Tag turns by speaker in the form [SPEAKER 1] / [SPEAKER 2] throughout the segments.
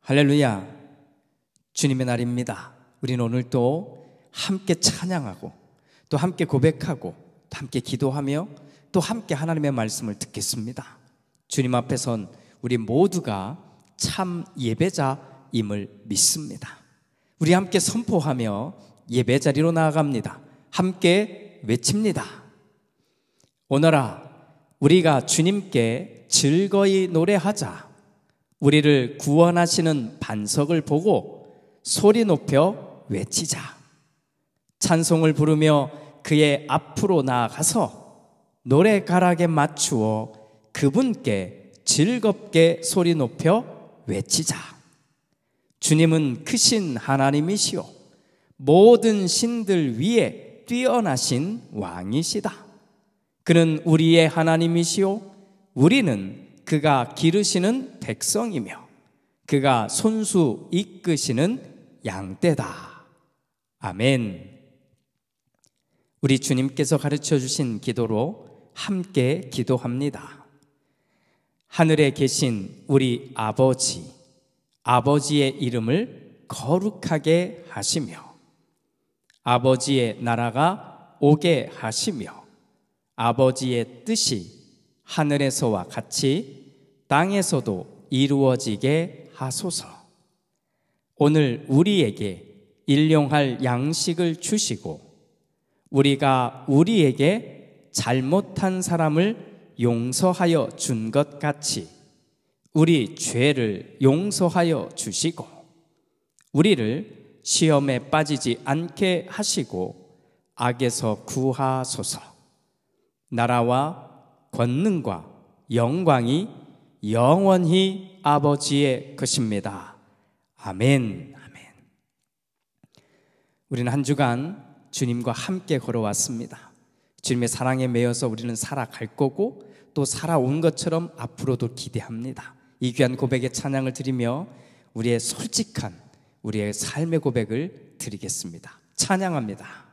[SPEAKER 1] 할렐루야, 주님의 날입니다. 우리는 오늘 또 함께 찬양하고 또 함께 고백하고 또 함께 기도하며 또 함께 하나님의 말씀을 듣겠습니다. 주님 앞에 선 우리 모두가 참 예배자임을 믿습니다. 우리 함께 선포하며 예배 자리로 나아갑니다. 함께 외칩니다. 오너라 우리가 주님께 즐거이 노래하자. 우리를 구원하시는 반석을 보고 소리 높여 외치자. 찬송을 부르며 그의 앞으로 나아가서 노래가락에 맞추어 그분께 즐겁게 소리 높여 외치자. 주님은 크신 하나님이시오 모든 신들 위에 뛰어나신 왕이시다. 그는 우리의 하나님이시오 우리는 그가 기르시는 백성이며 그가 손수 이끄시는 양떼다. 아멘. 우리 주님께서 가르쳐 주신 기도로 함께 기도합니다. 하늘에 계신 우리 아버지, 아버지의 이름을 거룩하게 하시며 아버지의 나라가 오게 하시며 아버지의 뜻이 하늘에서와 같이 땅에서도 이루어지게 하소서. 오늘 우리에게 일용할 양식을 주시고 우리가 우리에게 잘못한 사람을 용서하여 준 것 같이 우리 죄를 용서하여 주시고 우리를 시험에 빠지지 않게 하시고 악에서 구하소서. 나라와 권능과 영광이 영원히 아버지의 것입니다. 아멘. 아멘. 우리는 한 주간 주님과 함께 걸어왔습니다. 주님의 사랑에 매여서 우리는 살아갈 거고 또 살아온 것처럼 앞으로도 기대합니다. 이 귀한 고백의 찬양을 드리며 우리의 솔직한 우리의 삶의 고백을 드리겠습니다. 찬양합니다.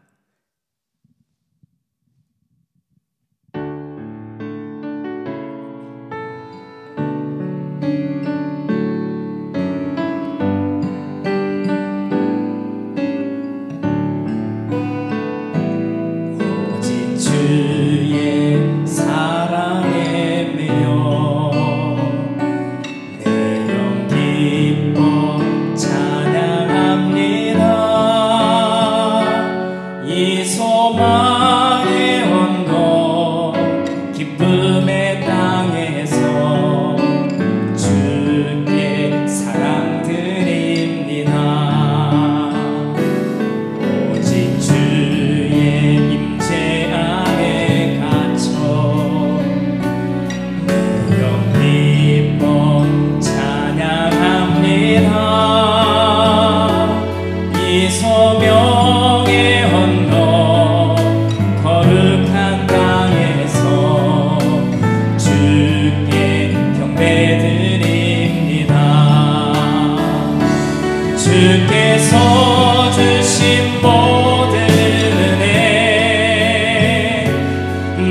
[SPEAKER 2] 주께서 주신 모든 은혜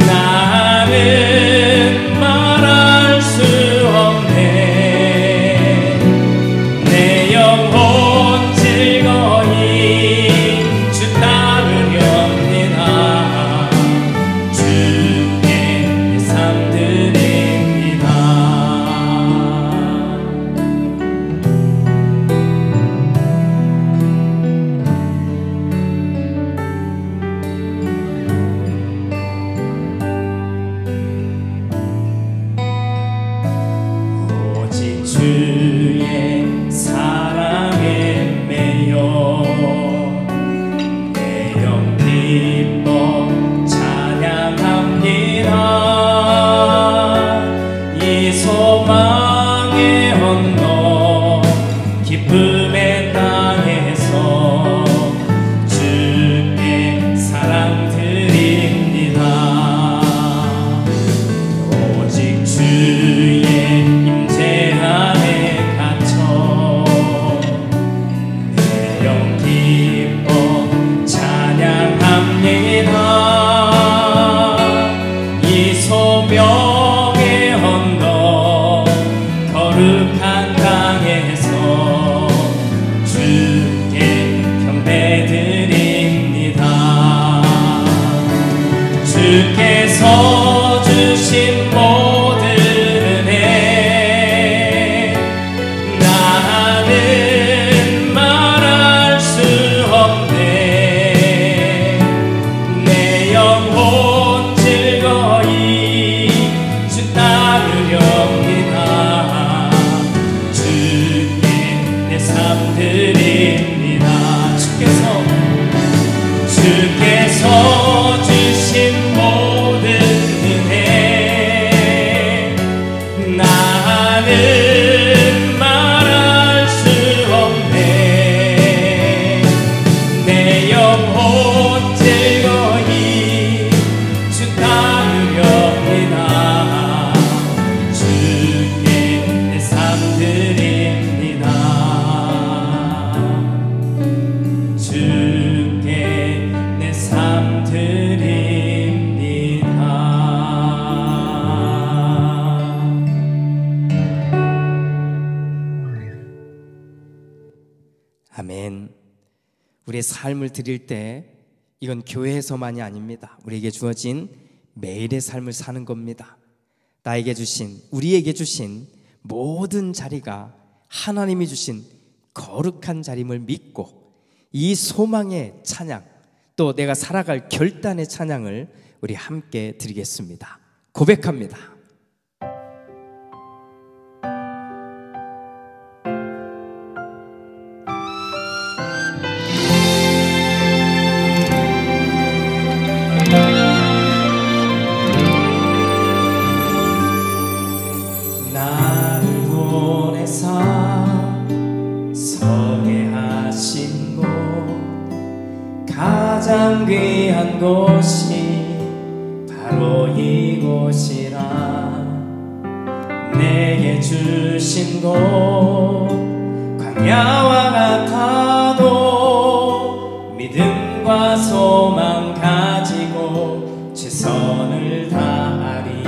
[SPEAKER 2] 나는 말할 수 없네. 내 영혼 즐거이 주 따르렵니다. 주께 내 삶 드립니다. 내 삶 드립니다. 주께서 주신 모든 은혜 나는 말할 수 없네. 내 영혼 즐거이 주 따르렵니다. 주께 내 삶 드립니다. 주께 내 삶 드립니다.
[SPEAKER 1] 아멘. 우리의 삶을 드릴 때 이건 교회에서만이 아닙니다. 우리에게 주어진 매일의 삶을 사는 겁니다. 나에게 주신, 우리에게 주신 모든 자리가 하나님이 주신 거룩한 자림을 믿고 이 소망의 찬양, 또 내가 살아갈 결단의 찬양을 우리 함께 드리겠습니다. 고백합니다.
[SPEAKER 2] 나를 보내사 서게 하신 곳 가장 귀한 곳이 바로 이곳이라. 내게 주신 곳 광야와 같아도 믿음과 소망 가지고 최선을 다하리.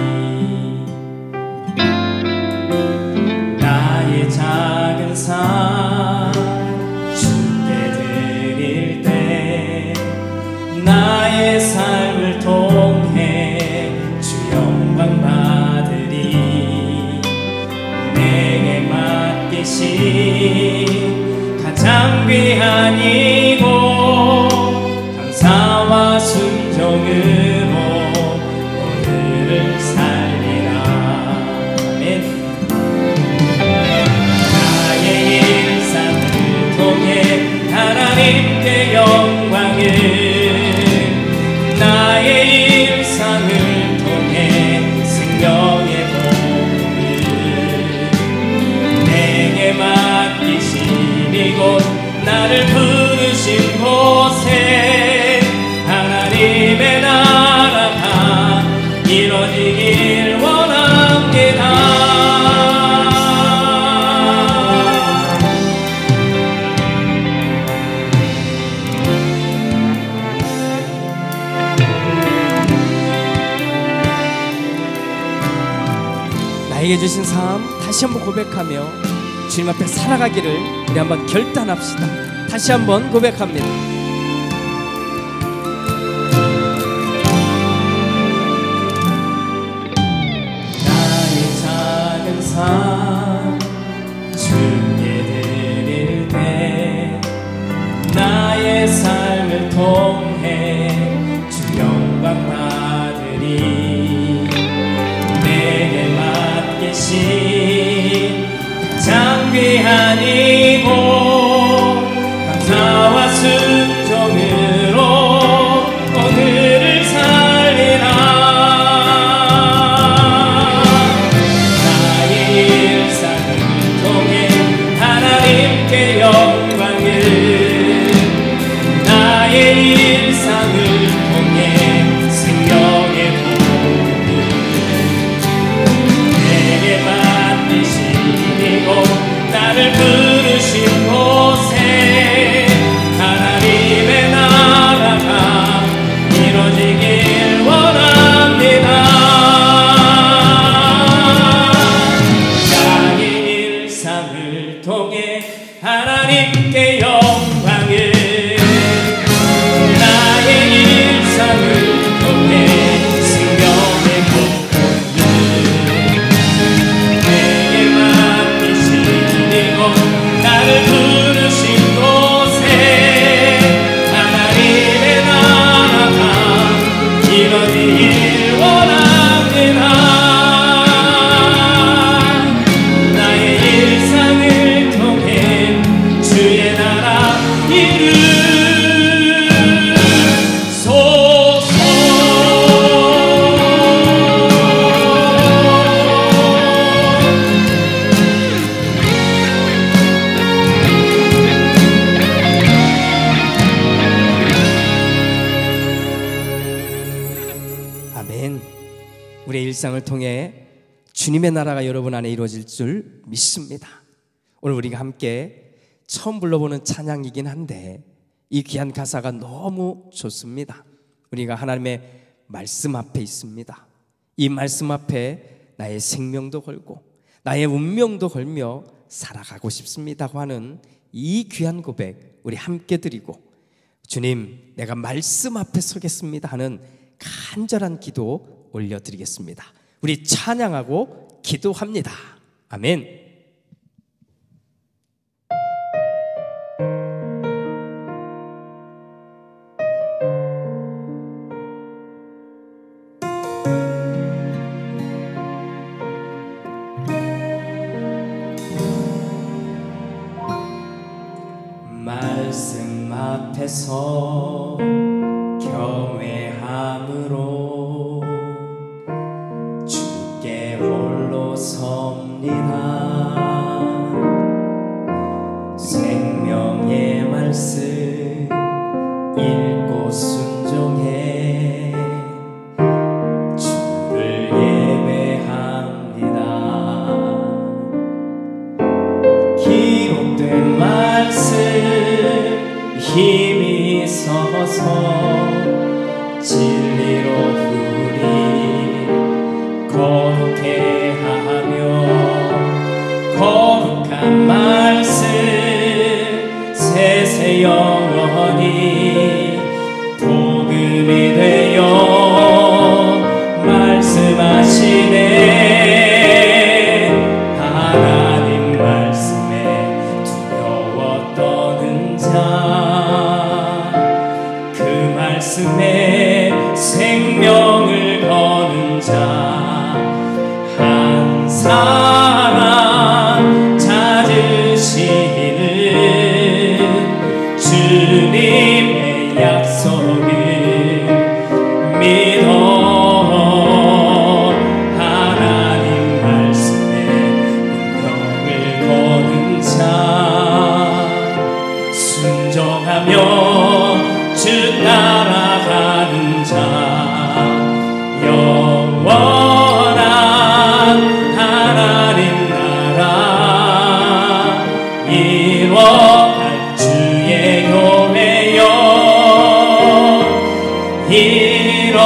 [SPEAKER 2] 나의 작은 삶 주께 드릴 때 나의 삶을 통해 주 영광 받으리. 내게 맡기신 가장 귀한 이곳 감사와 순종으로 오늘을 살리라. 아멘. 나의 일상을 통해 하나님께 영광을, 나의 일상을 통해 생명의 복음을 내게 맡기신 이곳 나를 부르신 곳에 하나님의 나라가 이루어지길 원합니다.
[SPEAKER 1] 나에게 주신 삶 다시 한번 고백하며 주님 앞에 살아가기를 우리 한번 결단합시다. 다시 한번 고백합니다.
[SPEAKER 2] 나의 작은 삶 주께 드릴 때 나의 삶을 통해 주 영광 받으리. 내게 맡기신 가장 귀한 이곳 감사와 순종으로 오늘을 살리라. 나의 일상을 통해 하나님께 영광을, 나의 일상을 통해 생명의 복음을 내게 맡기신 이곳 나를 부르신 곳에 하나님의 나라가 이루어지길 원합니다. 나의 일상을 통해 하나님께 영광을, 나의 일상을 통해 생명의 복음을 내게 맡기신 이곳 나를 부르신 곳에 하나님의 나라가 이루어지길 원합니다. 나의 일상을 통해
[SPEAKER 1] 묵상을 통해 주님의 나라가 여러분 안에 이루어질 줄 믿습니다. 오늘 우리가 함께 처음 불러보는 찬양이긴 한데 이 귀한 가사가 너무 좋습니다. 우리가 하나님의 말씀 앞에 있습니다. 이 말씀 앞에 나의 생명도 걸고 나의 운명도 걸며 살아가고 싶습니다고 하는 이 귀한 고백 우리 함께 드리고, 주님 내가 말씀 앞에 서겠습니다 하는 간절한 기도 올려드리겠습니다. 우리 찬양하고 기도합니다. 아멘.
[SPEAKER 2] 말씀 앞에서 경외함으로 주께 홀로 섭니다. 생명의 말씀 읽고 순종해 주를 예배합니다. 기록된 말씀 힘이 서서 진리로 우리 거룩해 하며, 거룩한 말씀 세세 영원히 복음이 되어 말씀하시네. 하나님 말씀에 두려워 떠는 자, 그 말씀에 생명을 거는 자 한 사람 찾으시는 주님의 약속을 믿어. 하나님 말씀에 운명을 거는 자, 순종하며 주 따라가는 자, 영원한 하나님 나라 이뤄갈 주의 교회여 일어나라.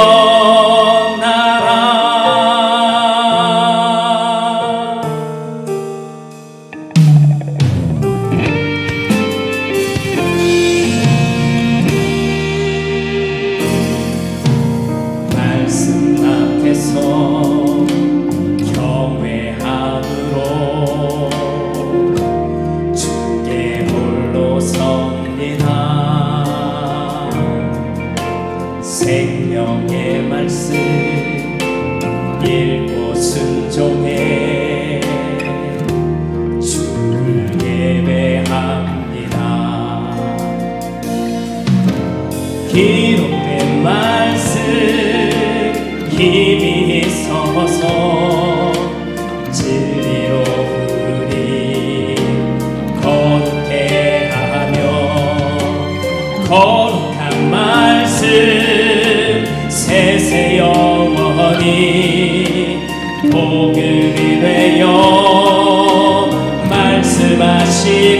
[SPEAKER 2] 말씀 앞에서 경외함으로 주께 홀로 섭니다. 생명의 말씀 읽고 순종해 주를 예배합니다. 기록된 말씀 힘이 서서 진리로 우리 거룩해 하며, 거룩한 말씀 세세 영원히 복음이 되어 말씀하시네.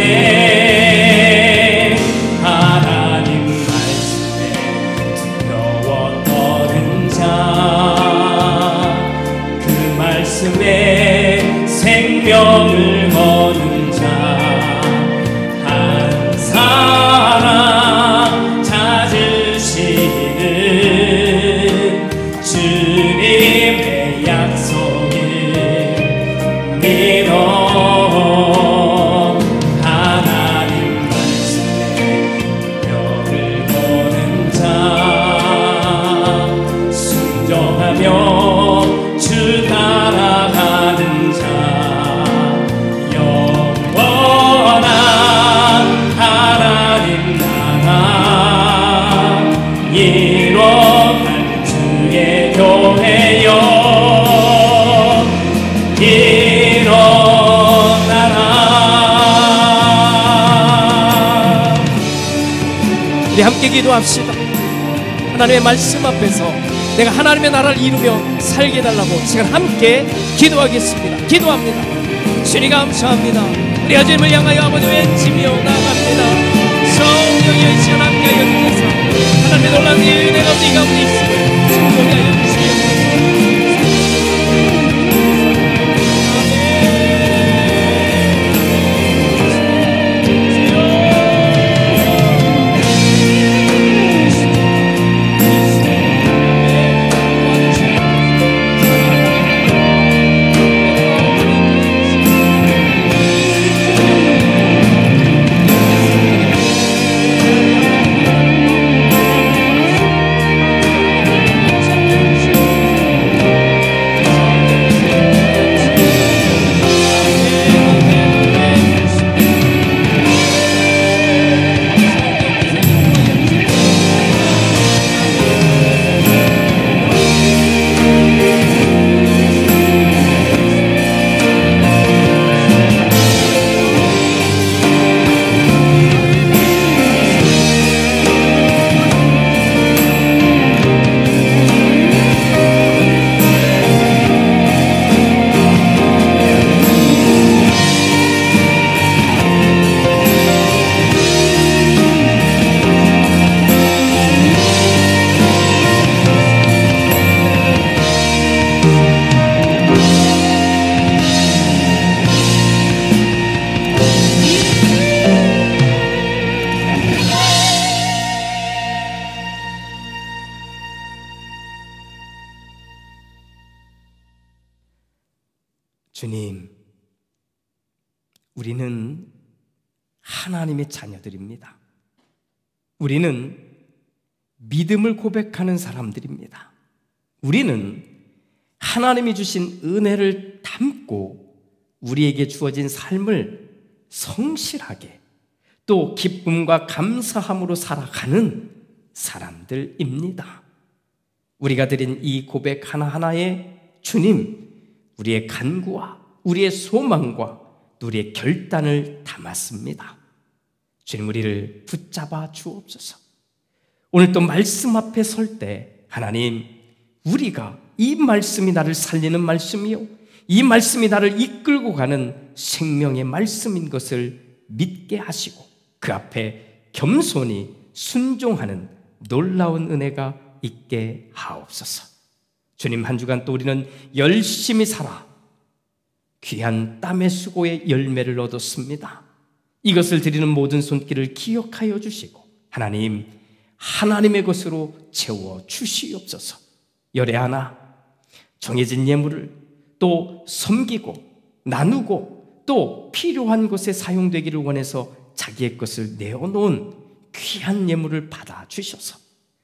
[SPEAKER 2] 하나님 말씀에 두려워 떠는 자, 그 말씀에 생명을 거는 자 한 사람 찾으시는 주님의 약속을 믿어. 하나님 말씀에 명을 거는 자, 순종하며 주 따라가는 자, 영원한 하나님 나라 이뤄갈 주의 교회여 일어나라.
[SPEAKER 1] 우리 함께 기도합시다. 하나님의 말씀 앞에서 내가 하나님의 나라를 이루며 살게 해달라고 지금 함께 기도하겠습니다. 기도합니다. 주님 감사합니다. 우리 주님을 향하여 아버지 외치며 나아갑니다. 성령의 시간 함께 하여 주셔서 하나님의 놀라운 은혜가 우리 가운데 있음을 충분히 하여 주시옵소서. 주님, 우리는 하나님의 자녀들입니다. 우리는 믿음을 고백하는 사람들입니다. 우리는 하나님이 주신 은혜를 담고 우리에게 주어진 삶을 성실하게 또 기쁨과 감사함으로 살아가는 사람들입니다. 우리가 드린 이 고백 하나하나에 주님, 우리의 간구와 우리의 소망과 우리의 결단을 담았습니다. 주님, 우리를 붙잡아 주옵소서. 오늘 또 말씀 앞에 설 때 하나님, 우리가 이 말씀이 나를 살리는 말씀이요, 이 말씀이 나를 이끌고 가는 생명의 말씀인 것을 믿게 하시고 그 앞에 겸손히 순종하는 놀라운 은혜가 있게 하옵소서. 주님, 한 주간 또 우리는 열심히 살아 귀한 땀의 수고의 열매를 얻었습니다. 이것을 드리는 모든 손길을 기억하여 주시고 하나님, 하나님의 것으로 채워 주시옵소서. 열애 하나 정해진 예물을 또 섬기고 나누고 또 필요한 곳에 사용되기를 원해서 자기의 것을 내어놓은 귀한 예물을 받아 주셔서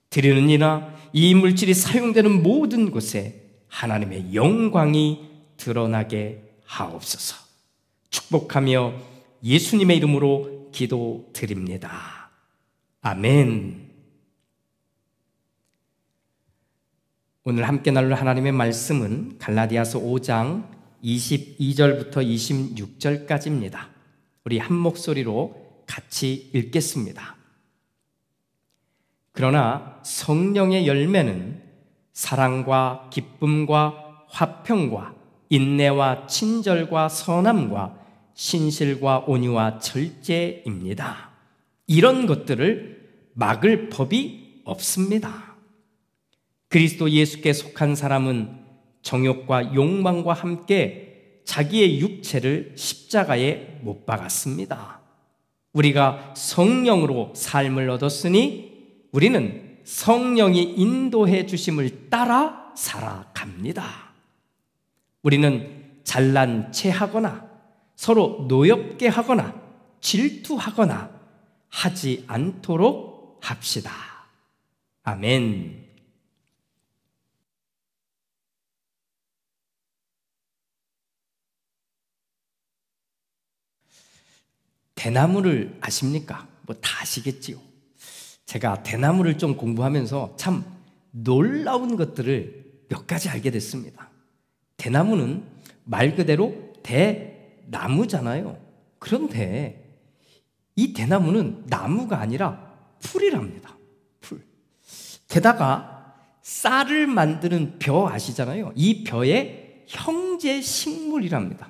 [SPEAKER 1] 드리는 이나 이 물질이 사용되는 모든 곳에 하나님의 영광이 드러나게 하옵소서. 축복하며 예수님의 이름으로 기도드립니다. 아멘. 오늘 함께 나눌 하나님의 말씀은 갈라디아서 5장 22절부터 26절까지입니다. 우리 한 목소리로 같이 읽겠습니다. 그러나 성령의 열매는 사랑과 기쁨과 화평과 인내와 친절과 선함과 신실과 온유와 절제입니다. 이런 것들을 막을 법이 없습니다. 그리스도 예수께 속한 사람은 정욕과 욕망과 함께 자기의 육체를 십자가에 못 박았습니다. 우리가 성령으로 삶을 얻었으니 우리는 성령이 인도해 주심을 따라 살아갑니다. 우리는 잘난 체하거나 서로 노엽게 하거나 질투하거나 하지 않도록 합시다. 아멘. 대나무를 아십니까? 뭐 다 아시겠지요. 제가 대나무를 좀 공부하면서 참 놀라운 것들을 몇 가지 알게 됐습니다. 대나무는 말 그대로 대나무잖아요. 그런데 이 대나무는 나무가 아니라 풀이랍니다. 풀. 게다가 쌀을 만드는 벼 아시잖아요. 이 벼의 형제 식물이랍니다.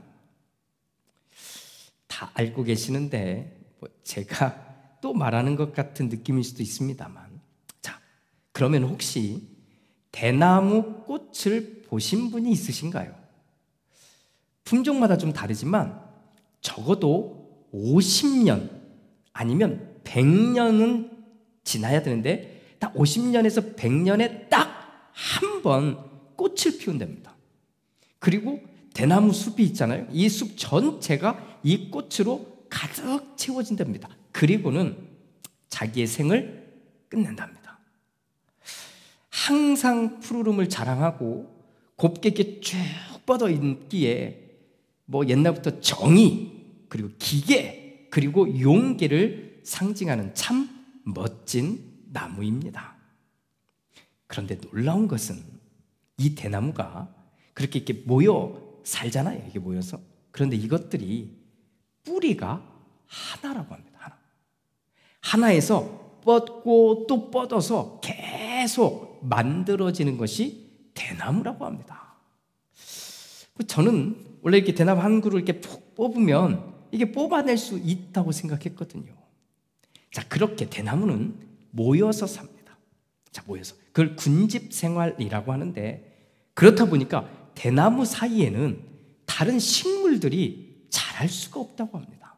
[SPEAKER 1] 다 알고 계시는데 제가 또 말하는 것 같은 느낌일 수도 있습니다만, 자, 그러면 혹시 대나무 꽃을 보신 분이 있으신가요? 품종마다 좀 다르지만 적어도 50년 아니면 100년은 지나야 되는데 딱 50년에서 100년에 딱 한 번 꽃을 피운답니다. 그리고 대나무 숲이 있잖아요. 이 숲 전체가 이 꽃으로 가득 채워진답니다. 그리고는 자기의 생을 끝낸답니다. 항상 푸르름을 자랑하고 곱게 이렇게 쭉 뻗어 있기에 옛날부터 정의, 그리고 기계, 그리고 용기를 상징하는 참 멋진 나무입니다. 그런데 놀라운 것은 이 대나무가 그렇게 이렇게 모여 살잖아요. 이게 모여서. 그런데 이것들이 뿌리가 하나라고 합니다. 하나에서 뻗고 또 뻗어서 계속 만들어지는 것이 대나무라고 합니다. 저는 원래 이렇게 대나무 한 그루 이렇게 푹 뽑으면 이게 뽑아낼 수 있다고 생각했거든요. 자, 그렇게 대나무는 모여서 삽니다. 자, 모여서. 그걸 군집 생활이라고 하는데, 그렇다 보니까 대나무 사이에는 다른 식물들이 자랄 수가 없다고 합니다.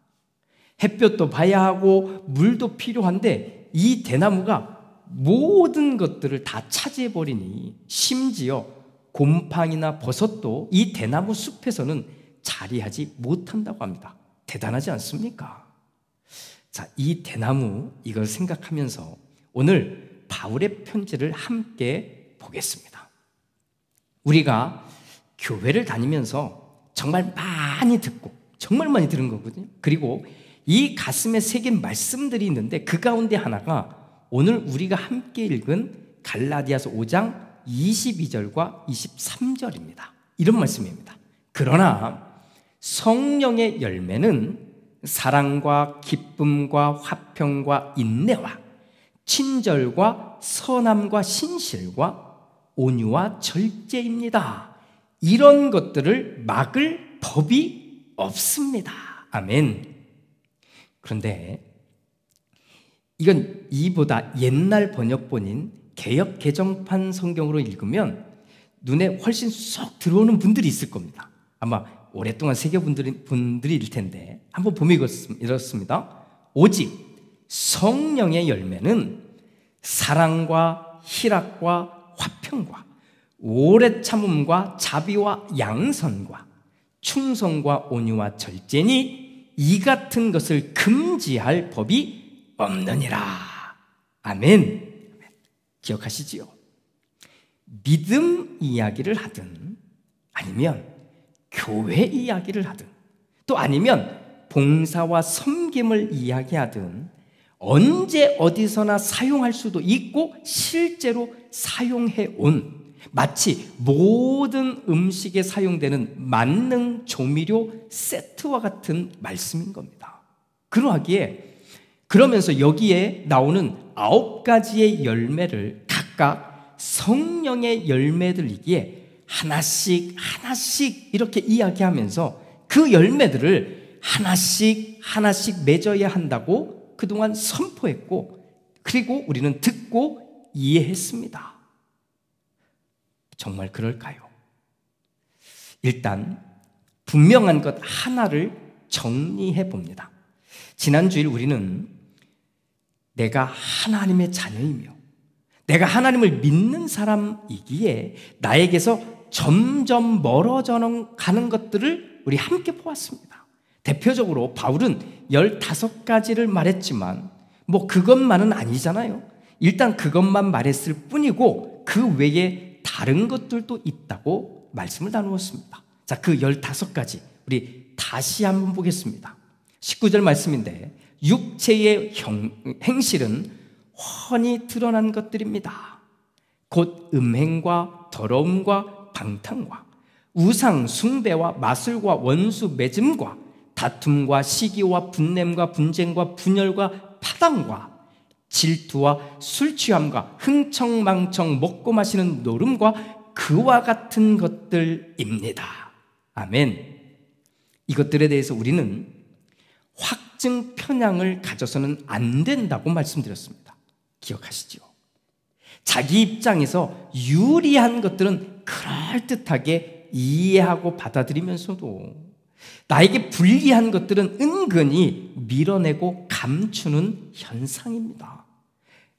[SPEAKER 1] 햇볕도 봐야 하고 물도 필요한데 이 대나무가 모든 것들을 다 차지해버리니 심지어 곰팡이나 버섯도 이 대나무 숲에서는 자리하지 못한다고 합니다. 대단하지 않습니까? 자, 이 대나무, 이걸 생각하면서 오늘 바울의 편지를 함께 보겠습니다. 우리가 교회를 다니면서 정말 많이 듣고 정말 많이 들은 거거든요. 그리고 이 가슴에 새긴 말씀들이 있는데 그 가운데 하나가 오늘 우리가 함께 읽은 갈라디아서 5장 22절과 23절입니다. 이런 말씀입니다. 그러나 성령의 열매는 사랑과 기쁨과 화평과 인내와 친절과 선함과 신실과 온유와 절제입니다. 이런 것들을 막을 법이 없습니다. 아멘. 그런데 이건 이보다 옛날 번역본인 개역 개정판 성경으로 읽으면 눈에 훨씬 쏙 들어오는 분들이 있을 겁니다. 아마 오랫동안 새겨본 분들일 텐데 한번 보면 이렇습니다. 오직 성령의 열매는 사랑과 희락과 화평과 오래 참음과 자비와 양선과 충성과 온유와 절제니 이 같은 것을 금지할 법이 없느니라. 아멘. 기억하시지요? 믿음 이야기를 하든 아니면 교회 이야기를 하든 또 아니면 봉사와 섬김을 이야기하든 언제 어디서나 사용할 수도 있고 실제로 사용해 온 마치 모든 음식에 사용되는 만능 조미료 세트와 같은 말씀인 겁니다. 그러면서 여기에 나오는 9가지의 열매를 각각 성령의 열매들이기에 하나씩 이렇게 이야기하면서 그 열매들을 하나씩 맺어야 한다고 그동안 선포했고, 그리고 우리는 듣고 이해했습니다. 정말 그럴까요? 일단 분명한 것 하나를 정리해 봅니다. 지난주일 우리는 내가 하나님의 자녀이며 내가 하나님을 믿는 사람이기에 나에게서 점점 멀어져 가는 것들을 우리 함께 보았습니다. 대표적으로 바울은 15가지를 말했지만 그것만은 아니잖아요. 일단 그것만 말했을 뿐이고 그 외에 다른 것들도 있다고 말씀을 나누었습니다. 자, 그 15가지 우리 다시 한번 보겠습니다. 19절 말씀인데 육체의 행실은 훤히 드러난 것들입니다. 곧 음행과 더러움과 방탕과 우상 숭배와 마술과 원수 맺음과 다툼과 시기와 분냄과 분쟁과 분열과 파당과 질투와 술 취함과 흥청망청 먹고 마시는 노름과 그와 같은 것들입니다. 아멘. 이것들에 대해서 우리는 확증 편향을 가져서는 안 된다고 말씀드렸습니다. 기억하시죠? 자기 입장에서 유리한 것들은 그럴듯하게 이해하고 받아들이면서도 나에게 불리한 것들은 은근히 밀어내고 감추는 현상입니다.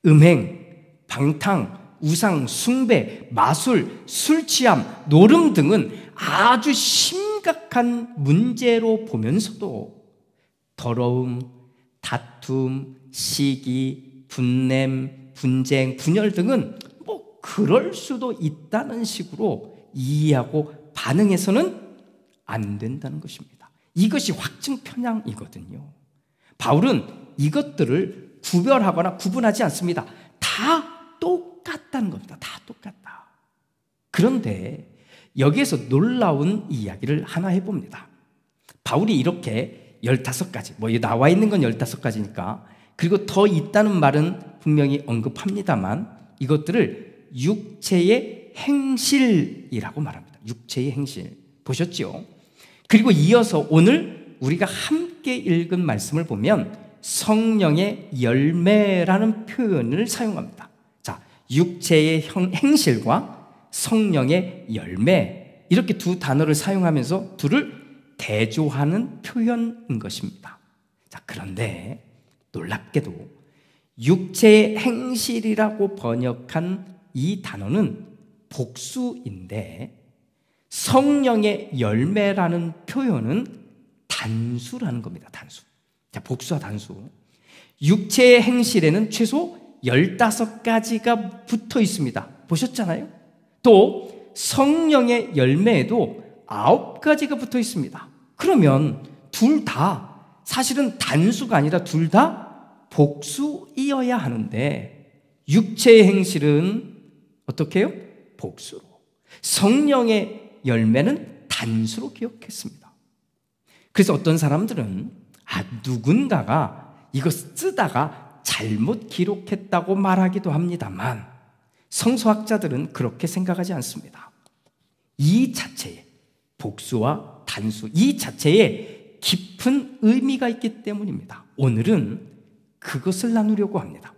[SPEAKER 1] 음행, 방탕, 우상, 숭배, 마술, 술 취함, 노름 등은 아주 심각한 문제로 보면서도 더러움, 다툼, 시기, 분냄, 분쟁, 분열 등은 뭐 그럴 수도 있다는 식으로 이해하고 반응해서는 안 된다는 것입니다. 이것이 확증 편향이거든요. 바울은 이것들을 구별하거나 구분하지 않습니다. 다 똑같다는 겁니다. 다 똑같다. 그런데 여기에서 놀라운 이야기를 하나 해봅니다. 바울이 이렇게 15가지, 뭐 나와 있는 건 15가지니까, 그리고 더 있다는 말은 분명히 언급합니다만 이것들을 육체의 행실이라고 말합니다. 육체의 행실. 보셨죠? 그리고 이어서 오늘 우리가 함께 읽은 말씀을 보면 성령의 열매라는 표현을 사용합니다. 자, 육체의 행실과 성령의 열매, 이렇게 두 단어를 사용하면서 둘을 대조하는 표현인 것입니다. 자, 그런데 놀랍게도 육체의 행실이라고 번역한 이 단어는 복수인데 성령의 열매라는 표현은 단수라는 겁니다. 단수. 자, 복수와 단수. 육체의 행실에는 최소 15가지가 붙어 있습니다. 보셨잖아요? 또 성령의 열매에도 9가지가 붙어 있습니다. 그러면 둘 다 사실은 단수가 아니라 둘 다 복수이어야 하는데 육체의 행실은 어떻게 해요? 복수로. 성령의 열매는 단수로 기억했습니다. 그래서 어떤 사람들은 누군가가 이거 쓰다가 잘못 기록했다고 말하기도 합니다만 성서학자들은 그렇게 생각하지 않습니다. 이 자체에 복수와 단수, 이 자체에 깊은 의미가 있기 때문입니다. 오늘은 그것을 나누려고 합니다.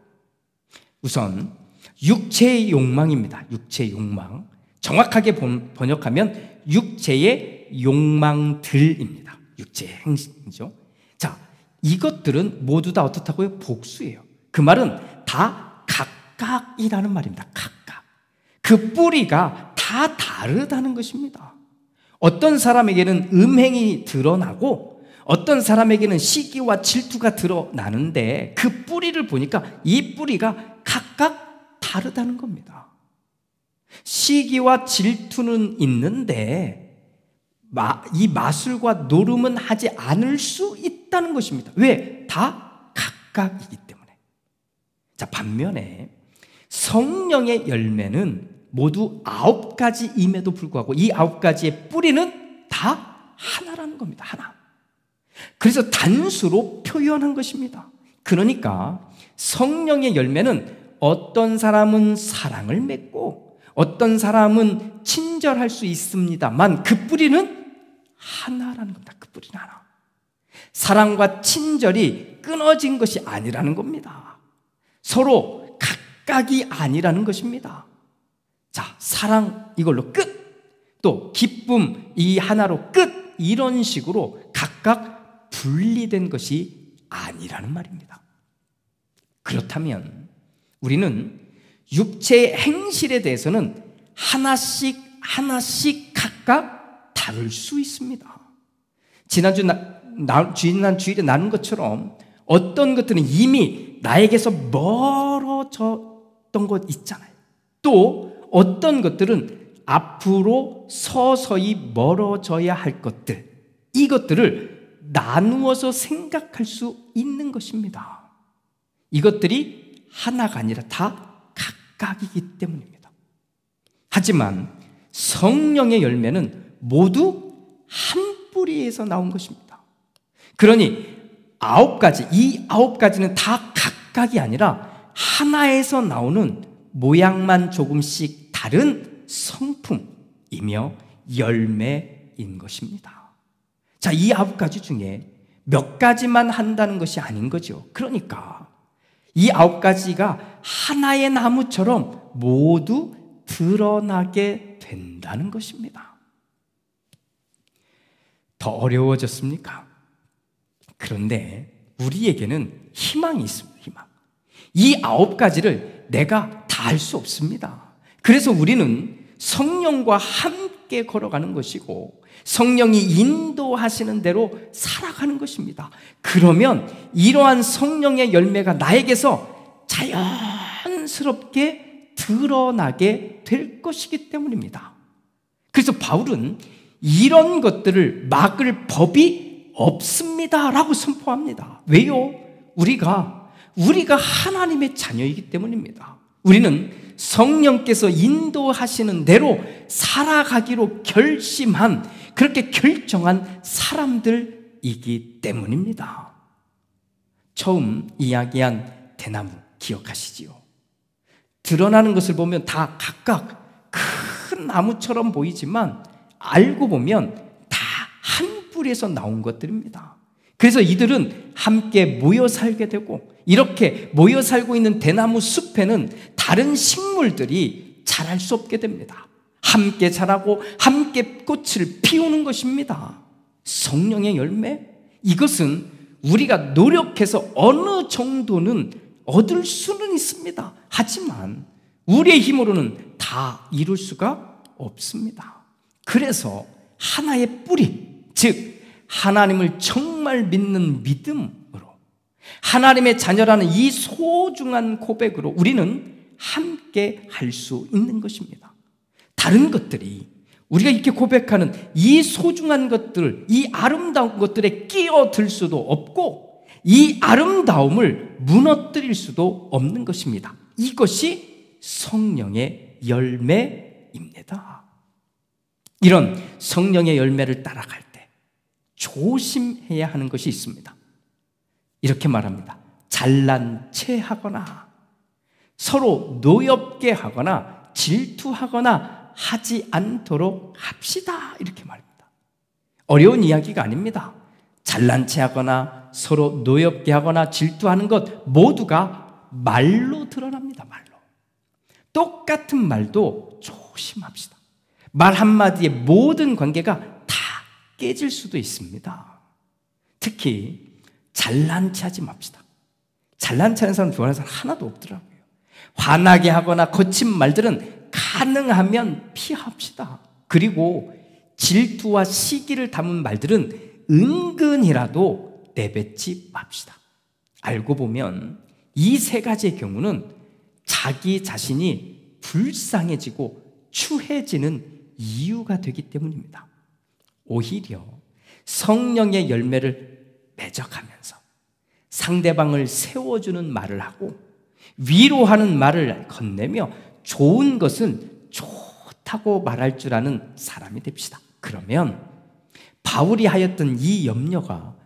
[SPEAKER 1] 우선 육체의 욕망입니다. 육체의 욕망. 정확하게 번역하면 육체의 욕망들입니다. 육체의 행실이죠. 자, 이것들은 모두 다 어떻다고요? 복수예요. 그 말은 다 각각이라는 말입니다. 각각. 그 뿌리가 다 다르다는 것입니다. 어떤 사람에게는 음행이 드러나고 어떤 사람에게는 시기와 질투가 드러나는데 그 뿌리를 보니까 이 뿌리가 각각 다르다는 겁니다. 시기와 질투는 있는데 이 마술과 노름은 하지 않을 수 있다는 것입니다. 왜? 다 각각이기 때문에. 자, 반면에 성령의 열매는 모두 9가지임에도 불구하고 이 9가지의 뿌리는 다 하나라는 겁니다. 하나. 그래서 단수로 표현한 것입니다. 그러니까 성령의 열매는 어떤 사람은 사랑을 맺고 어떤 사람은 친절할 수 있습니다만 그 뿌리는 하나라는 겁니다. 그 뿌리는 하나. 사랑과 친절이 끊어진 것이 아니라는 겁니다. 서로 각각이 아니라는 것입니다. 자, 사랑 이걸로 끝, 또 기쁨 이 하나로 끝, 이런 식으로 각각 분리된 것이 아니라는 말입니다. 그렇다면 우리는 육체의 행실에 대해서는 하나씩 각각 다룰 수 있습니다. 지난 주일에 나눈 것처럼 어떤 것들은 이미 나에게서 멀어졌던 것 있잖아요. 또 어떤 것들은 앞으로 서서히 멀어져야 할 것들, 이것들을 나누어서 생각할 수 있는 것입니다. 이것들이 하나가 아니라 다 각각이기 때문입니다. 하지만 성령의 열매는 모두 한 뿌리에서 나온 것입니다. 그러니 9가지, 이 9가지는 다 각각이 아니라 하나에서 나오는 모양만 조금씩 다른 성품이며 열매인 것입니다. 자, 이 9가지 중에 몇 가지만 한다는 것이 아닌 거죠. 그러니까 이 9가지가 하나의 나무처럼 모두 드러나게 된다는 것입니다. 더 어려워졌습니까? 그런데 우리에게는 희망이 있습니다. 희망. 이 9가지를 내가 다 할 수 없습니다. 그래서 우리는 성령과 함께 걸어가는 것이고 성령이 인도하시는 대로 살아가는 것입니다. 그러면 이러한 성령의 열매가 나에게서 자연스럽게 드러나게 될 것이기 때문입니다. 그래서 바울은 이런 것들을 막을 법이 없습니다라고 선포합니다. 왜요? 우리가 하나님의 자녀이기 때문입니다. 우리는 성령께서 인도하시는 대로 살아가기로 결심한, 그렇게 결정한 사람들이기 때문입니다. 처음 이야기한 대나무 기억하시지요? 드러나는 것을 보면 다 각각 큰 나무처럼 보이지만 알고 보면 다 한 뿌리에서 나온 것들입니다. 그래서 이들은 함께 모여 살게 되고, 이렇게 모여 살고 있는 대나무 숲에는 다른 식물들이 자랄 수 없게 됩니다. 함께 자라고 함께 꽃을 피우는 것입니다. 성령의 열매? 이것은 우리가 노력해서 어느 정도는 얻을 수는 있습니다. 하지만 우리의 힘으로는 다 이룰 수가 없습니다. 그래서 하나의 뿌리, 즉 하나님을 정말 믿는 믿음으로, 하나님의 자녀라는 이 소중한 고백으로 우리는 함께 할 수 있는 것입니다. 다른 것들이, 우리가 이렇게 고백하는 이 소중한 것들, 이 아름다운 것들에 끼어들 수도 없고 이 아름다움을 무너뜨릴 수도 없는 것입니다. 이것이 성령의 열매입니다. 이런 성령의 열매를 따라갈 때 조심해야 하는 것이 있습니다. 이렇게 말합니다. 잘난 체하거나 서로 노엽게 하거나 질투하거나 하지 않도록 합시다, 이렇게 말합니다. 어려운 이야기가 아닙니다. 잘난 체하거나 서로 노엽게 하거나 질투하는 것 모두가 말로 드러납니다. 말로. 똑같은 말도 조심합시다. 말 한마디에 모든 관계가 다 깨질 수도 있습니다. 특히 잘난 체하지 맙시다. 잘난 체하는 사람 좋아하는 사람 하나도 없더라고요. 화나게 하거나 거친 말들은 가능하면 피합시다. 그리고 질투와 시기를 담은 말들은 은근히라도 내뱉지 맙시다. 알고 보면 이 세 가지의 경우는 자기 자신이 불쌍해지고 추해지는 이유가 되기 때문입니다. 오히려 성령의 열매를 매적하면서 상대방을 세워주는 말을 하고 위로하는 말을 건네며 좋은 것은 좋다고 말할 줄 아는 사람이 됩시다. 그러면 바울이 하였던 이 염려가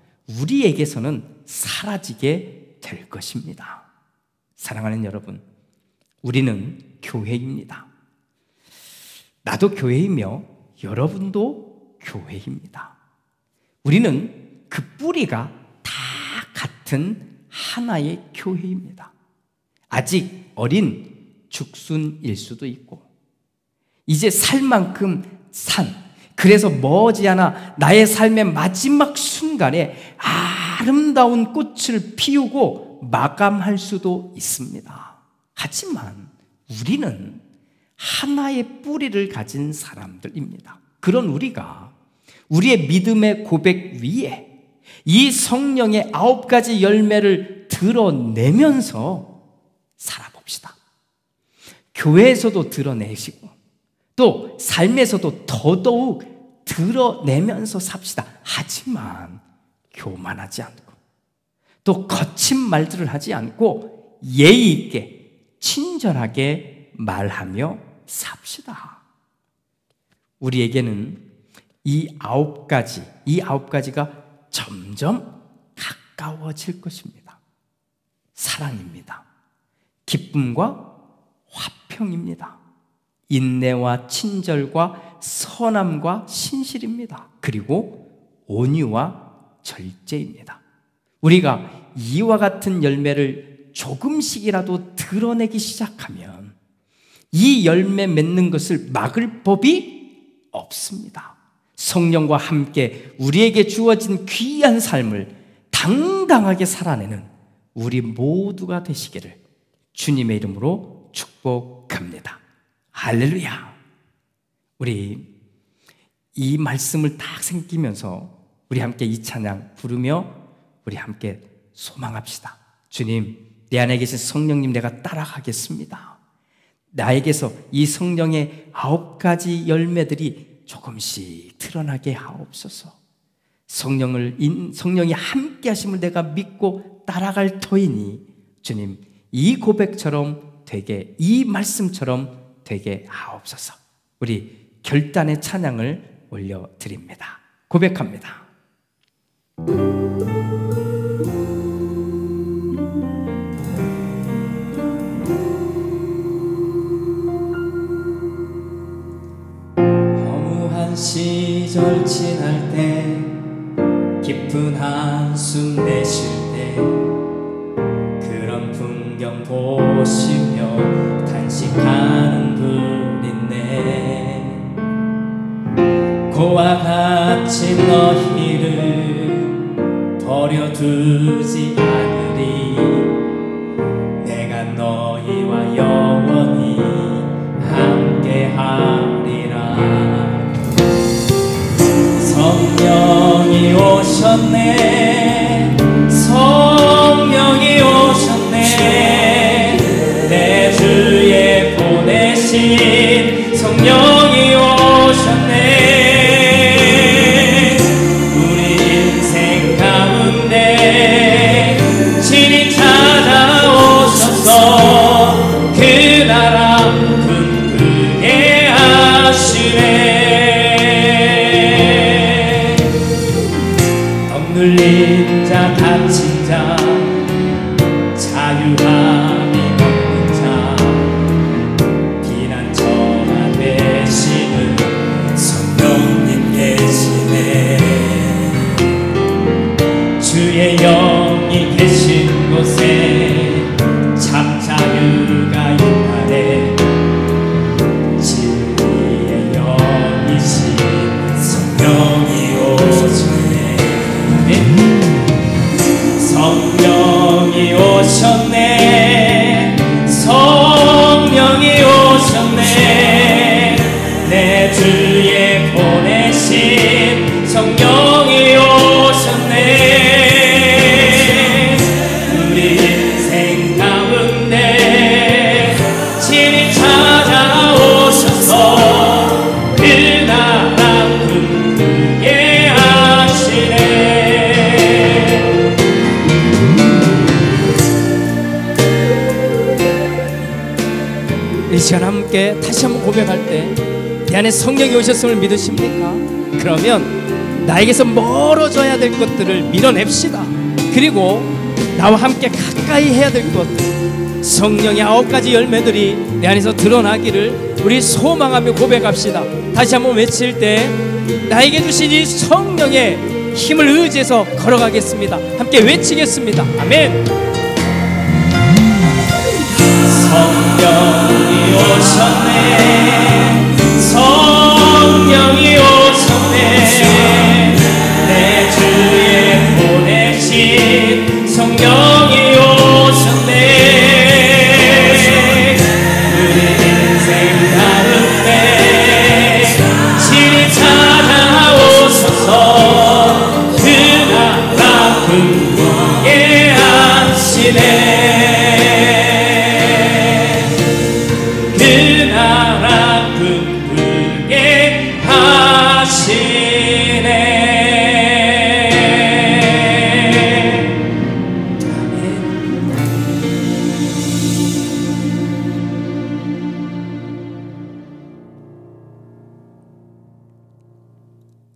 [SPEAKER 1] 우리에게서는 사라지게 될 것입니다. 사랑하는 여러분, 우리는 교회입니다. 나도 교회이며 여러분도 교회입니다. 우리는 그 뿌리가 다 같은 하나의 교회입니다. 아직 어린 죽순일 수도 있고 이제 살 만큼 산, 그래서 머지않아 나의 삶의 마지막 순간에 아름다운 꽃을 피우고 마감할 수도 있습니다. 하지만 우리는 하나의 뿌리를 가진 사람들입니다. 그런 우리가 우리의 믿음의 고백 위에 이 성령의 9가지 열매를 드러내면서 살아봅시다. 교회에서도 드러내시고 또 삶에서도 더더욱 드러내면서 삽시다. 하지만 교만하지 않고 또 거친 말들을 하지 않고 예의 있게 친절하게 말하며 삽시다. 우리에게는 이 9가지가 점점 가까워질 것입니다. 사랑입니다. 기쁨과 화평입니다. 인내와 친절과 선함과 신실입니다. 그리고 온유와 절제입니다. 우리가 이와 같은 열매를 조금씩이라도 드러내기 시작하면 이 열매 맺는 것을 막을 법이 없습니다. 성령과 함께 우리에게 주어진 귀한 삶을 당당하게 살아내는 우리 모두가 되시기를 주님의 이름으로 축복합니다. 할렐루야. 우리 이 말씀을 딱 생기면서 우리 함께 이 찬양 부르며 우리 함께 소망합시다. 주님, 내 안에 계신 성령님, 내가 따라가겠습니다. 나에게서 이 성령의 9가지 열매들이 조금씩 드러나게 하옵소서. 성령이 함께 하심을 내가 믿고 따라갈 터이니 주님, 이 고백처럼 되게, 이 말씀처럼 되게 하옵소서. 우리 결단의 찬양을 올려드립니다. 고백합니다.
[SPEAKER 2] 허무한 시절 지날 때, 깊은 한숨 내쉴 때, 그런 풍경 보시며 탄식하는 분이네. 고와 같이 너희를 버려두지 않으리. 내가 너희와 영원히 함께하리라. 성령이 오셨네, 성령이 오셨네, 내 주에 보내신 성령이 오셨네. 우리 인생 가운데 친히 찾아오셔서 그 나라 분부게 하시네. 억눌린 자, 갇힌 자, 자유함이 없는 자, 비난처가 되시는 성령님 계시네. 주의 영이 계신 곳에 참 자유가 임하네. 진리의 영이신 성령이 오셨네. 성령이 오셨네, 성령이 오셨네, 내 주에 보내신 성령이 오셨네. 우리 인생 가운데 친히 찾아오셔서 그 나라 꿈꾸게 하시네.
[SPEAKER 1] 이 시간 함께 다시 한번 고백할 때 내 안에 성령이 오셨음을 믿으십니까? 그러면 나에게서 멀어져야 될 것들을 밀어냅시다. 그리고 나와 함께 가까이 해야 될 것, 성령의 9가지 열매들이 내 안에서 드러나기를 우리 소망하며 고백합시다. 다시 한번 외칠 때 나에게 주신 이 성령의 힘을 의지해서 걸어가겠습니다. 함께 외치겠습니다. 아멘.
[SPEAKER 2] 성령이 오셨네, 성령이 오셨네, 내 주에 보내신 성령이 오셨네. 우리 인생 가운데 친히 찾아오셔서 그 나라 꿈꾸게 하시네. 그 나라 꿈꾸게 하시네.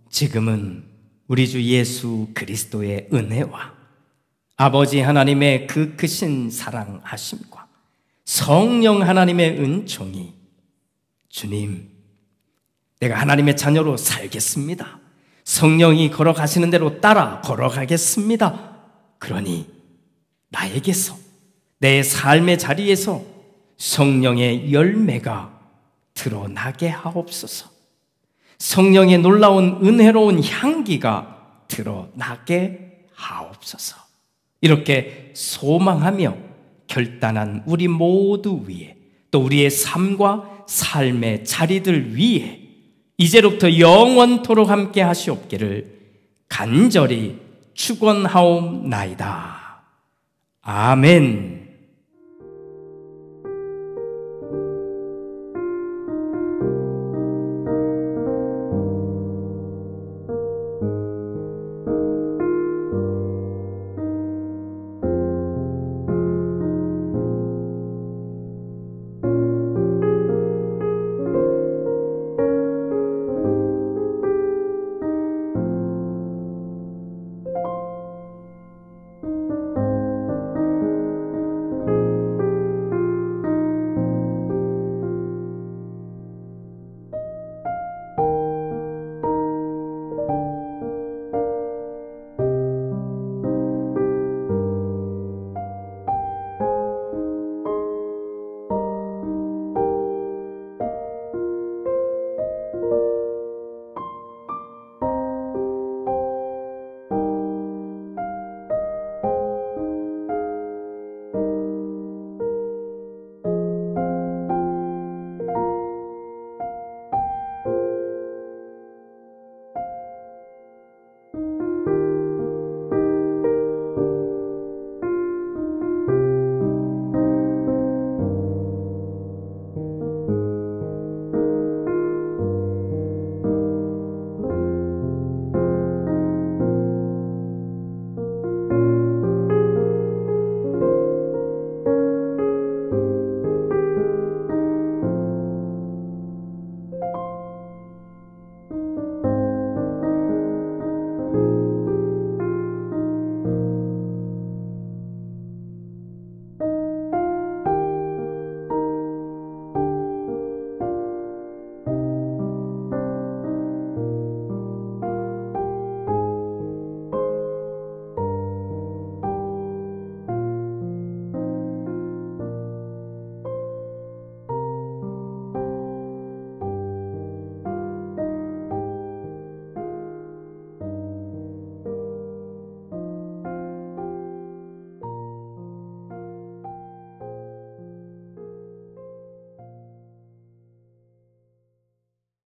[SPEAKER 1] 지금은 우리 주 예수 그리스도의 은혜와 아버지 하나님의 그 크신 사랑하심과 성령 하나님의 은총이 주님, 내가 하나님의 자녀로 살겠습니다. 성령이 걸어가시는 대로 따라 걸어가겠습니다. 그러니 나에게서, 내 삶의 자리에서 성령의 열매가 드러나게 하옵소서. 성령의 놀라운 은혜로운 향기가 드러나게 하옵소서. 이렇게 소망하며 결단한 우리 모두 위에, 또 우리의 삶과 삶의 자리들 위에 이제로부터 영원토록 함께 하시옵기를 간절히 축원하옵나이다. 아멘.